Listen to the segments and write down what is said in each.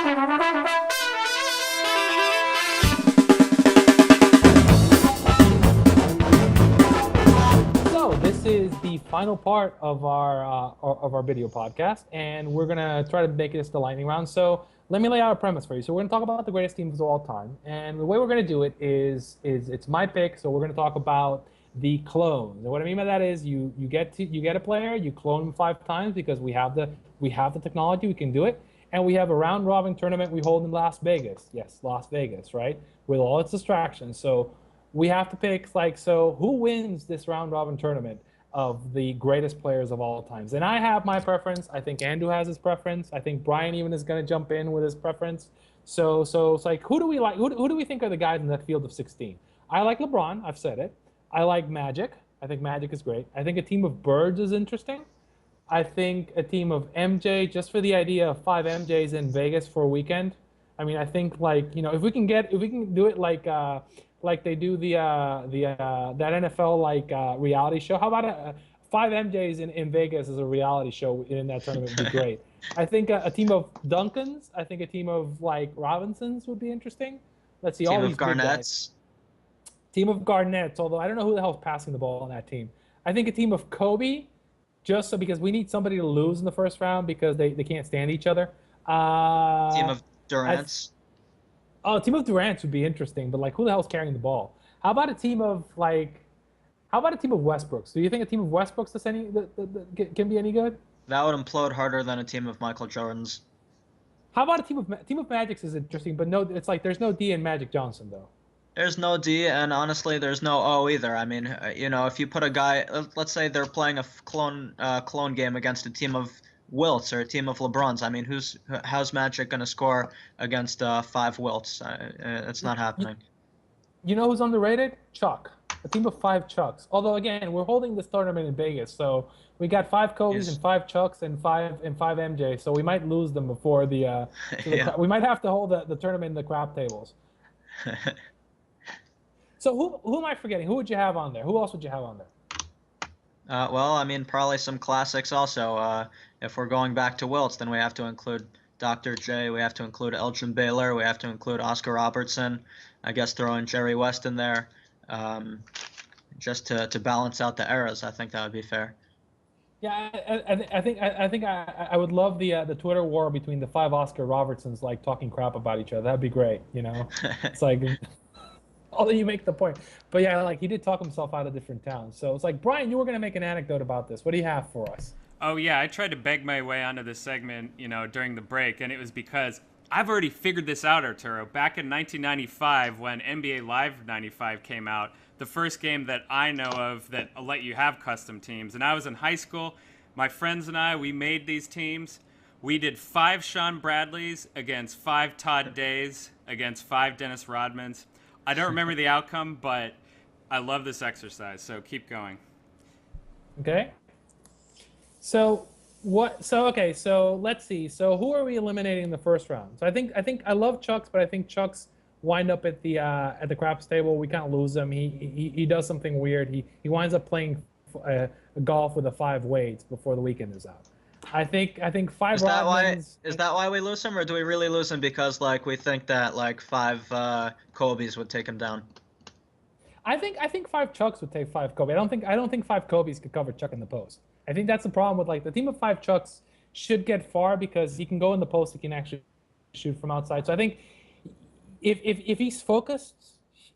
So this is the final part of our video podcast, and we're gonna try to make this the lightning round. So let me lay out a premise for you. So we're gonna talk about the greatest teams of all time, and the way we're gonna do it is it's my pick. So we're gonna talk about the clones. And what I mean by that is you get a player, you clone him 5 times because we have the technology, we can do it, and we have a round robin tournament we hold in Las Vegas. Yes, Las Vegas, right? With all its distractions. So we have to pick so who wins this round robin tournament of the greatest players of all times. And I have my preference. I think Andrew has his preference. I think Brian even is going to jump in with his preference. So it's like, who do we like? Who do we think are the guys in that field of 16? I like LeBron. I've said it. I like Magic. I think Magic is great. I think a team of Birds is interesting. I think a team of MJ, just for the idea of 5 MJs in Vegas for a weekend. I mean, I think if we can do it like they do that NFL reality show. How about 5 MJs in Vegas as a reality show in that tournament would be great. I think a team of Duncans. I think a team of Robinsons would be interesting. Let's see, Team all of these big guys. Garnets. Team of Garnets, although I don't know who the hell's passing the ball on that team. I think a team of Kobe, just so because we need somebody to lose in the first round because they can't stand each other. Team of Durant's. A team of Durant's would be interesting, but who the hell's carrying the ball? How about a team of Westbrooks? Do you think a team of Westbrooks can be any good? That would implode harder than a team of Michael Jordan's. How about a team of Magic's is interesting, but no, it's there's no D in Magic Johnson though. There's no D, and honestly, there's no O either. I mean, if you put a guy, let's say they're playing a clone game against a team of Wilts or a team of LeBrons. I mean, how's Magic gonna score against 5 Wilts? It's not happening. You know who's underrated? Chuck. A team of 5 Chucks. Although again, we're holding this tournament in Vegas, so we got 5 Kobe's and 5 Chucks and 5 MJ. So we might lose them before the. We might have to hold the tournament in the crap tables. So who am I forgetting? Who would you have on there? Who else would you have on there? Well, I mean, probably some classics also. If we're going back to Wilts, then we have to include Dr. J. We have to include Elgin Baylor. We have to include Oscar Robertson. I guess throw in Jerry West in there, just to balance out the eras. I think that would be fair. Yeah, I think I would love the Twitter war between the 5 Oscar Robertsons talking crap about each other. That'd be great. It's although you make the point. But yeah, he did talk himself out of different towns. So it's Brian, you were going to make an anecdote about this. What do you have for us? Oh, yeah, I tried to beg my way onto this segment, during the break, and it was because I've already figured this out, Arturo. Back in 1995, when NBA Live 95 came out, the first game that I know of that will let you have custom teams, and I was in high school. My friends and I, we made these teams. We did 5 Sean Bradleys against 5 Todd Days against 5 Dennis Rodmans. I don't remember the outcome, but I love this exercise, so keep going. Okay. So let's see. So who are we eliminating in the first round? So I think I love Chucks, but I think Chucks wind up at the craps table. We can't lose him. He does something weird. He winds up playing golf with a 5 Wades before the weekend is out. I think 5 Is that why we lose him, or do we really lose him because we think that 5 Kobe's would take him down? I think 5 Chucks would take 5 Kobe. I don't think 5 Kobe's could cover Chuck in the post. I think that's the problem with the team of 5 Chucks should get far because he can go in the post. He can actually shoot from outside. So I think if he's focused,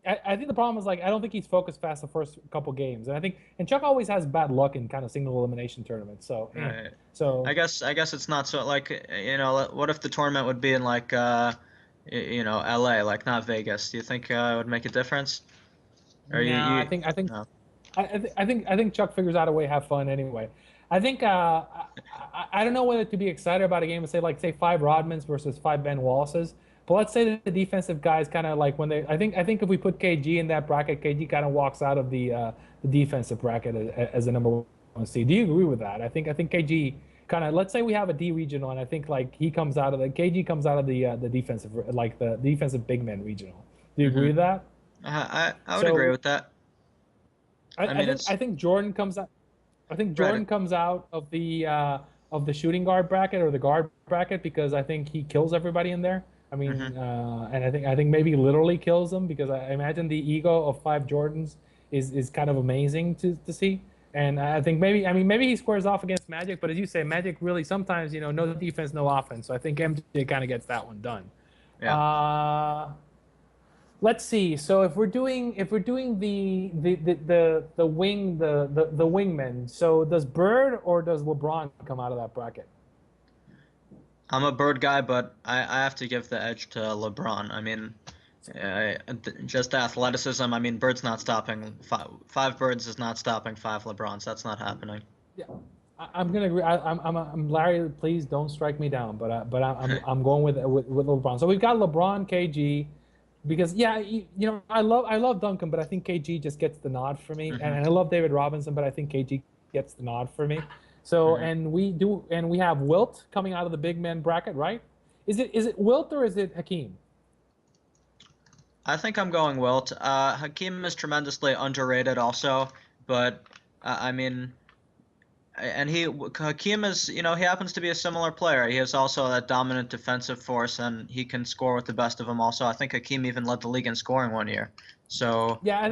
I think the problem is I don't think he's focused fast the first couple games, and Chuck always has bad luck in kind of single elimination tournaments. So right. So I guess it's not so what if the tournament would be in LA, not Vegas? Do you think it would make a difference? Or I think Chuck figures out a way to have fun anyway. I think I don't know whether to be excited about a game and say 5 Rodmans versus 5 Ben Wallaces. But let's say that the defensive guys kind of when they I think if we put KG in that bracket, KG kind of walks out of the defensive bracket as the number 1 seed. Do you agree with that? I think KG kind of, let's say we have a D regional, and I think he comes out of KG comes out of the defensive the defensive big man regional. Do you agree with that? I would agree with that. I think Jordan comes out. I think Jordan comes out of the of the shooting guard bracket or the guard bracket because I think he kills everybody in there. I Hmm. mean, and I think maybe literally kills them because I imagine the ego of five Jordans is kind of amazing to see. And I think maybe he squares off against Magic, but as you say, Magic really sometimes no defense, no offense. So I think MJ kind of gets that one done. Yeah. Uh, let's see. So if we're doing the wing the wingmen, so does Bird or does LeBron come out of that bracket? I'm a Bird guy, but I have to give the edge to LeBron. I mean, just athleticism. I mean, Bird's not stopping five Birds is not stopping five LeBrons. That's not happening. Yeah, I'm gonna agree. I'm Larry. Please don't strike me down, but I'm going with LeBron. So we've got LeBron, KG, because yeah, I love Duncan, but I think KG just gets the nod for me, and Hmm. I love David Robinson, but I think KG gets the nod for me. So Hmm. and we have Wilt coming out of the big man bracket, right? Is it Wilt or is it Hakeem? I think I'm going Wilt. Hakeem is tremendously underrated also, but I mean, and Hakeem is, he happens to be a similar player. He is also that dominant defensive force, and he can score with the best of them. Also, I think Hakeem even led the league in scoring one year. So Yeah, I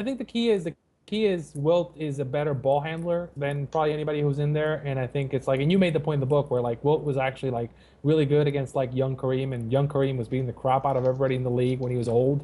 think the key is Wilt is a better ball handler than probably anybody who's in there, and I think it's like, and you made the point in the book where like Wilt was actually like really good against like young Kareem, and young Kareem was beating the crap out of everybody in the league when he was old.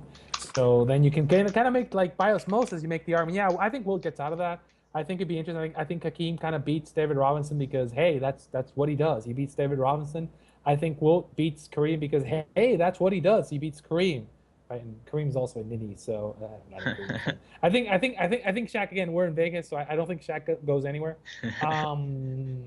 So then you can kind of make like by osmosis, you make the argument. Yeah, I think Wilt gets out of that. I think it'd be interesting. I think Hakeem kind of beats David Robinson because hey, that's what he does. He beats David Robinson. I think Wilt beats Kareem because hey, that's what he does. He beats Kareem. Right, and Kareem's also a ninny, so not a Kareem fan. I think Shaq again. We're in Vegas, so I don't think Shaq goes anywhere. Um,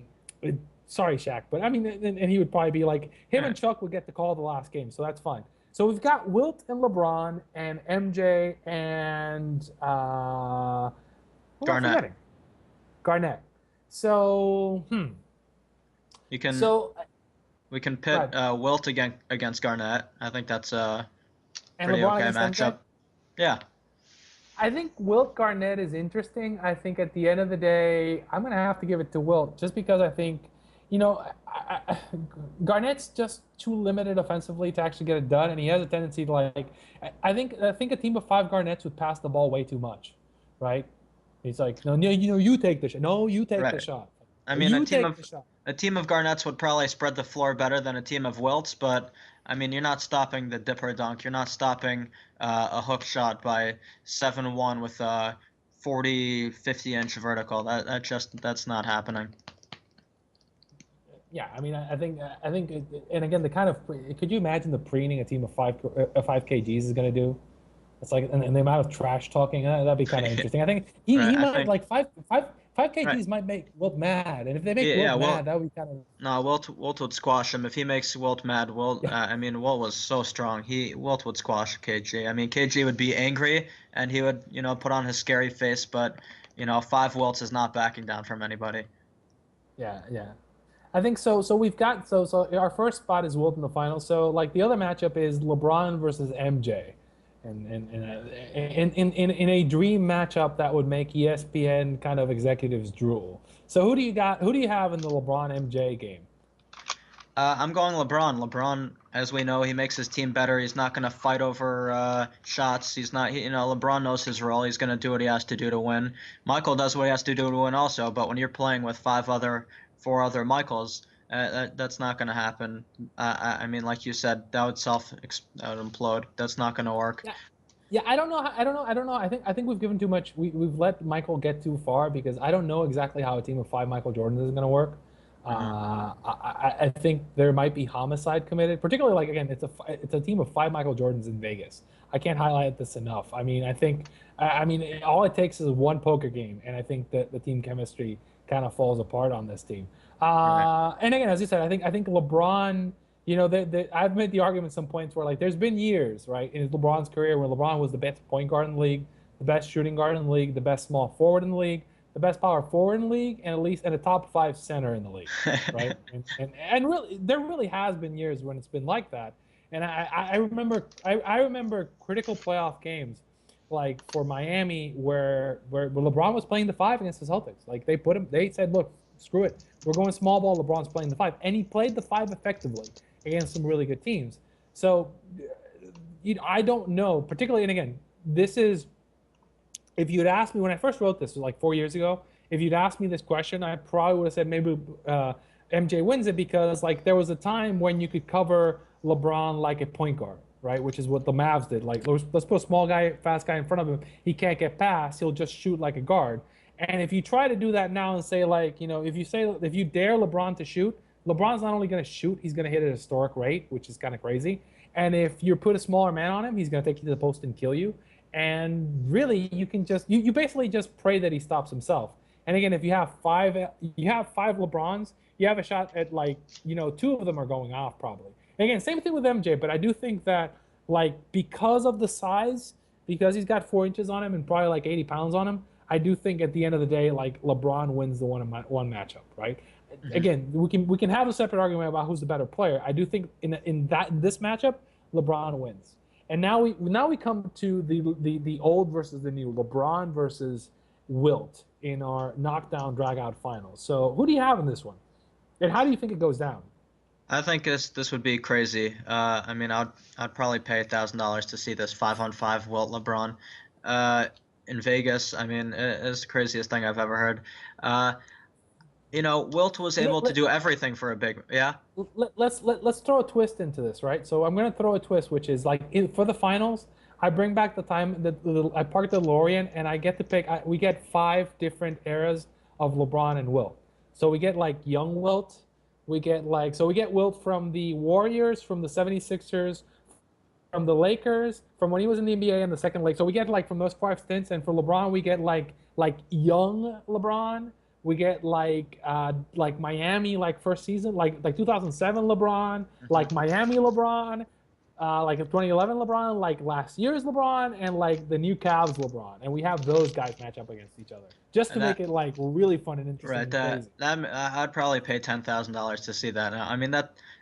sorry, Shaq, but I mean, and he would probably be like him and Chuck would get the call the last game, so that's fine. So we've got Wilt and LeBron and MJ and who am I Garnett, forgetting? Garnett. So you can so we can go pit ahead. Wilt against Garnett. I think that's a And pretty LeBron okay against MJ. matchup. Yeah. I think Wilt Garnett is interesting. I think at the end of the day, I'm going to have to give it to Wilt just because I think, Garnett's just too limited offensively to actually get it done, and he has a tendency to like. I think a team of five Garnetts would pass the ball way too much, right? He's like, no, no, you take the shot. No, you take the Right. shot. I mean, You take the shot. a team of Garnetts would probably spread the floor better than a team of Wilts, but I mean, you're not stopping the dipper dunk. You're not stopping a hook shot by 7-1 with a 40, 50-inch vertical. That's not happening. Yeah, I mean, I think, and again, the kind of could you imagine the preening a team of five kgs is going to do? It's like, and the amount of trash talking, that'd be kind of interesting. I think he Right. I might think like five right. kgs might make Wilt mad, and if they make Yeah, yeah. Wilt Wilt mad, that would be kind of No, Wilt would squash him if he makes Wilt mad. yeah, I mean, Wilt was so strong. Wilt would squash KG. I mean, KG would be angry and he would, put on his scary face. But, five Wilts is not backing down from anybody. yeah. I think so. So we've got so our first spot is Wilt in the final. So like the other matchup is LeBron versus MJ, and in a dream matchup that would make ESPN kind of executives drool. So who do you got? Who do you have in the LeBron MJ game? I'm going LeBron. LeBron, as we know, he makes his team better. He's not going to fight over shots. He's not, LeBron knows his role. He's going to do what he has to do to win. Michael does what he has to do to win also. But when you're playing with four other Michaels, that's not going to happen. I mean, like you said, that would implode. That's not going to work. Yeah, yeah. I don't know. I don't know. I think we've given too much. We've let Michael get too far because I don't know exactly how a team of five Michael Jordans is going to work. Hmm. I think there might be homicide committed, particularly like again, it's a team of five Michael Jordans in Vegas. I can't highlight this enough. I mean, I mean, all it takes is one poker game, and I think that the team chemistry kind of falls apart on this team. Right. And again, as you said, I think LeBron. I've made the argument at some points where like there's been years, right, in LeBron's career where LeBron was the best point guard in the league, the best shooting guard in the league, the best small forward in the league, the best power forward in the league, and at least and a top five center in the league, right? And really, there really has been years when it's been like that. And I remember critical playoff games like for Miami where LeBron was playing the five against the Celtics. Like they said, look, screw it. We're going small ball. LeBron's playing the 5. And he played the 5 effectively against some really good teams. So I don't know, particularly, and again, this is, if you'd asked me when I first wrote this, like 4 years ago, if you'd asked me this question, I probably would have said maybe MJ wins it because like there was a time when you could cover LeBron like a point guard, right? Which is what the Mavs did. Like let's put a small guy, fast guy in front of him. He can't get past. He'll just shoot like a guard. And if you try to do that now and say like, if you dare LeBron to shoot, LeBron's not only going to shoot, he's going to hit at a historic rate, which is kind of crazy. And if you put a smaller man on him, he's going to take you to the post and kill you. And really, you can just you basically just pray that he stops himself. And again, if you have five LeBrons, you have a shot at like 2 of them are going off probably. And again, same thing with MJ, but I do think that like because of the size, because he's got 4 inches on him and probably like 80 pounds on him, I do think at the end of the day, like LeBron wins the one matchup, right? Mm-hmm. Again, we can have a separate argument about who's the better player. I do think in this matchup, LeBron wins. And now we come to the old versus the new, LeBron versus Wilt in our knockdown drag-out finals. So who do you have in this one? And how do you think it goes down? I think this would be crazy. I mean, I'd probably pay $1,000 to see this 5-on-5 Wilt LeBron in Vegas. I mean, it's the craziest thing I've ever heard. Wilt was able to do everything for a big, yeah. Let's throw a twist into this, right? So I'm gonna throw a twist, which is like for the finals, I bring back the time that I park the DeLorean and I get to pick. We get 5 different eras of LeBron and Wilt. So we get like young Wilt. We get Wilt from the Warriors, from the 76ers, from the Lakers, from when he was in the NBA and the second league. So we get like from those 5 stints, and for LeBron, we get like young LeBron. We get like Miami, like first season, like 2007 LeBron, like Miami LeBron, like 2011 LeBron, like last year's LeBron, and like the new Cavs LeBron, and we have those guys match up against each other just to make it like really fun and interesting. Right. I'd probably pay $10,000 to see that. I mean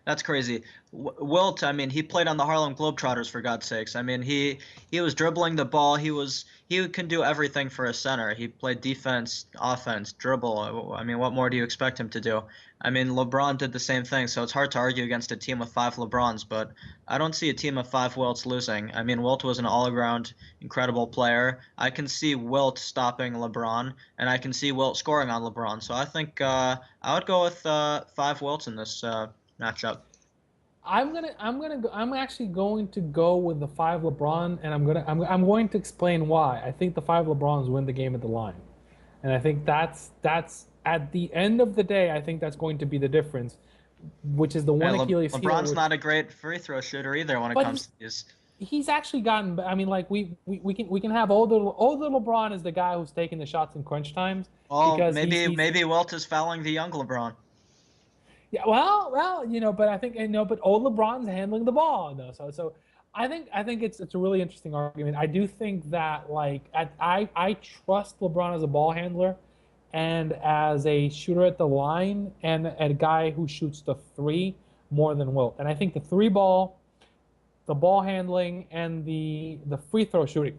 that's crazy. Wilt, I mean, he played on the Harlem Globetrotters for God's sakes. I mean, he was dribbling the ball. He can do everything for a center. He played defense, offense, dribble. I mean, what more do you expect him to do? I mean, LeBron did the same thing, so it's hard to argue against a team with 5 LeBrons, but I don't see a team of 5 Wilts losing. I mean, Wilt was an all-around incredible player. I can see Wilt stopping LeBron, and I can see Wilt scoring on LeBron. So I think I would go with 5 Wilts in this matchup. I'm actually going to go with the 5 LeBron, and I'm going to explain why. I think the 5 LeBrons win the game at the line, and I think that's at the end of the day, I think that's going to be the difference, which is the one Achilles heel. LeBron's not a great free throw shooter either when it comes to these. He's actually gotten. I mean, like we can have older LeBron is the guy who's taking the shots in crunch times. Oh, maybe Wilt is fouling the young LeBron. Yeah, well, but I think but old LeBron's handling the ball though. So I think it's a really interesting argument. I do think that like I trust LeBron as a ball handler and as a shooter at the line and a guy who shoots the 3 more than Wilt. And I think the 3 ball, the ball handling, and the free throw shooting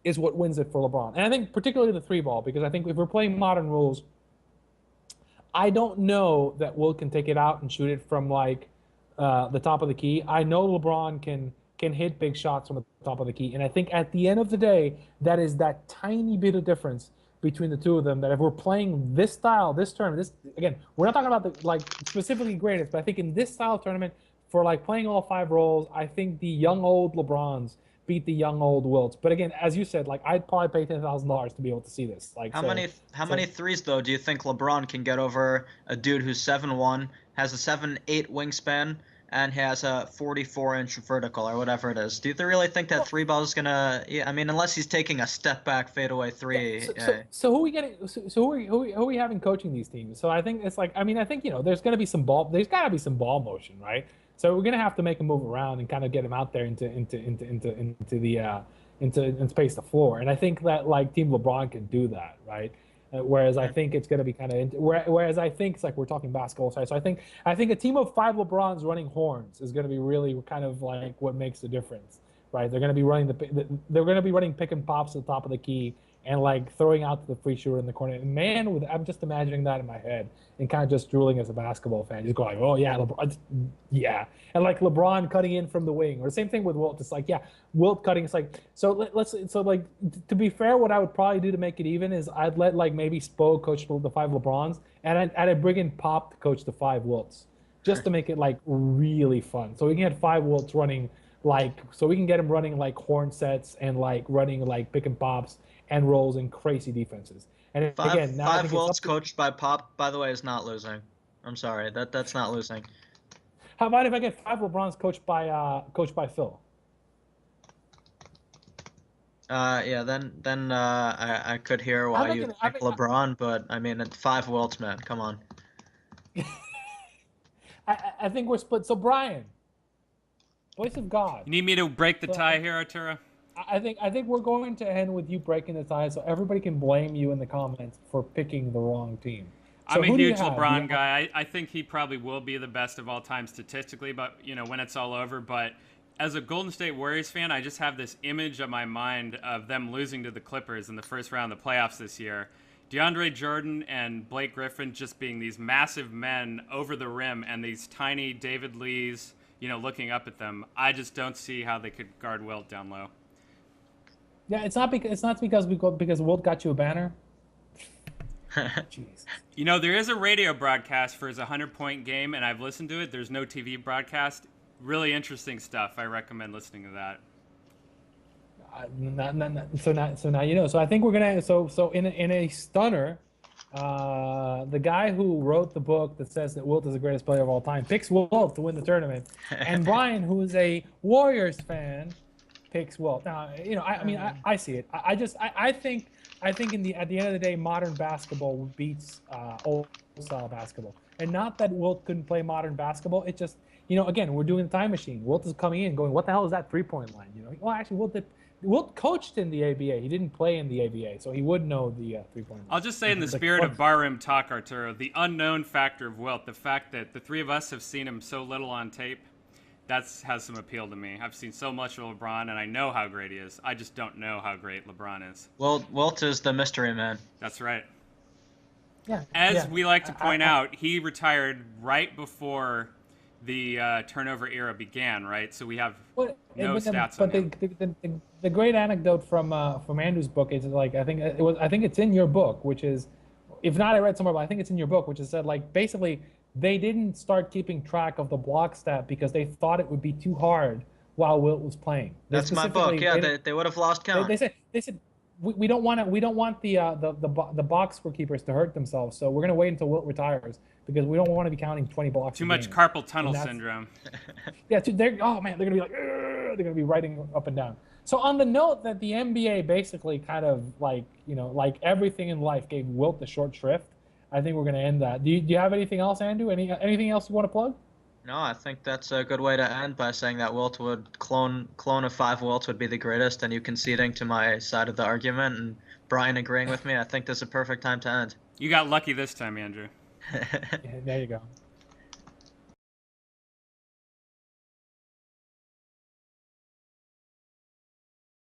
is what wins it for LeBron. And I think particularly the 3 ball, because I think if we're playing modern rules, I don't know that Wilt can take it out and shoot it from like the top of the key. I know LeBron can hit big shots from the top of the key, and I think at the end of the day, that is that tiny bit of difference between the 2 of them. That if we're playing this style, this tournament, again, we're not talking about the like specifically greatest, but I think in this style tournament, for like playing all 5 roles, I think the young old LeBrons beat the young old Wilts. But again, as you said, like I'd probably pay $10,000 to be able to see this. Like how many threes though do you think LeBron can get over a dude who's 7'1", has a 7'8" wingspan, and has a 44-inch vertical or whatever it is? Do you really think that 3 ball is gonna? I mean, unless he's taking a step back fadeaway 3. So who are we getting? So who are we having coaching these teams? So I think it's like I think there's gonna be some ball. There's gotta be some ball motion, right? So we're gonna have to make him move around and kind of get him out there into space the floor. And I think that like Team LeBron can do that, right? Whereas I think it's gonna be kind of whereas I think it's like we're talking basketball side. So I think a team of 5 LeBrons running horns is gonna be really kind of like what makes the difference, right? They're gonna be running running pick and pops at the top of the key, and like throwing out the free shooter in the corner. And man, I'm just imagining that in my head and kind of just drooling as a basketball fan, just going, oh yeah, LeBron, yeah, and like LeBron cutting in from the wing, or same thing with Wilt. It's like, yeah, Wilt cutting. It's like, so like to be fair, what I would probably do to make it even is I'd let like maybe Spo coach the 5 LeBrons, and I'd bring in Pop to coach the 5 Wilts, just to make it like really fun. So we can get 5 Wilts running like, so we can get him running like horn sets and like running like pick and pops and rolls and crazy defenses. And again, now I Five think it's Wilts up to, coached by Pop, by the way, is not losing. I'm sorry, that's not losing. how about if I get 5 LeBrons coached by Phil? Yeah, then I could hear I'm why you thinking, think LeBron, but I mean, it's 5 Wilts, man. Come on. I think we're split. So Brian, voice of God. You need me to break the tie here, Arturo? I think we're going to end with you breaking the tie, so everybody can blame you in the comments for picking the wrong team. So I'm a huge have? LeBron guy. I think he probably will be the best of all time statistically, but when it's all over. But as a Golden State Warriors fan, I just have this image of my mind of them losing to the Clippers in the first round of the playoffs this year. DeAndre Jordan and Blake Griffin just being these massive men over the rim, and these tiny David Lees, looking up at them. I just don't see how they could guard Wilt down low. Yeah, it's not because Wilt got you a banner. Jeez. There is a radio broadcast for his 100-point game, and I've listened to it. There's no TV broadcast. Really interesting stuff. I recommend listening to that. So now you know. So I think we're gonna. So in a stunner, the guy who wrote the book that says that Wilt is the greatest player of all time picks Wilt to win the tournament, and Brian, who is a Warriors fan, picks Wilt. Now I see it. I think at the end of the day, modern basketball beats old style basketball, and not that Wilt couldn't play modern basketball. It just again, we're doing the time machine. Wilt is coming in, going, what the hell is that 3-point line? Well, actually, Wilt coached in the ABA. He didn't play in the ABA, so he would know the 3-point line. I'll just say, in the spirit of barroom talk, Arturo, the unknown factor of Wilt, the fact that the three of us have seen him so little on tape, that has some appeal to me. I've seen so much of LeBron, and I know how great he is. I just don't know how great LeBron is. Well, Wilt is the mystery man. That's right. Yeah. As we like to point out, he retired right before the turnover era began, right? So we have no stats on him. The great anecdote from Andrew's book is like, I think it's in your book, which is, if not, I read somewhere, but I think it's in your book, which is said like basically they didn't start keeping track of the block stat because they thought it would be too hard while Wilt was playing. That's my book. Yeah, they would have lost count. They said we don't want the box score keepers to hurt themselves, so we're gonna wait until Wilt retires because we don't want to be counting 20 blocks. Too much carpal tunnel syndrome. Yeah, they're gonna be like, they're gonna be writing up and down. So on the note that the NBA basically kind of like like everything in life gave Wilt the short shrift, I think we're gonna end that. Do you have anything else, Andrew? Anything else you want to plug? No, I think that's a good way to end by saying that Wilt would clone of 5 Wilts would be the greatest, and you conceding to my side of the argument and Brian agreeing with me. I think this is a perfect time to end. You got lucky this time, Andrew. Yeah, there you go.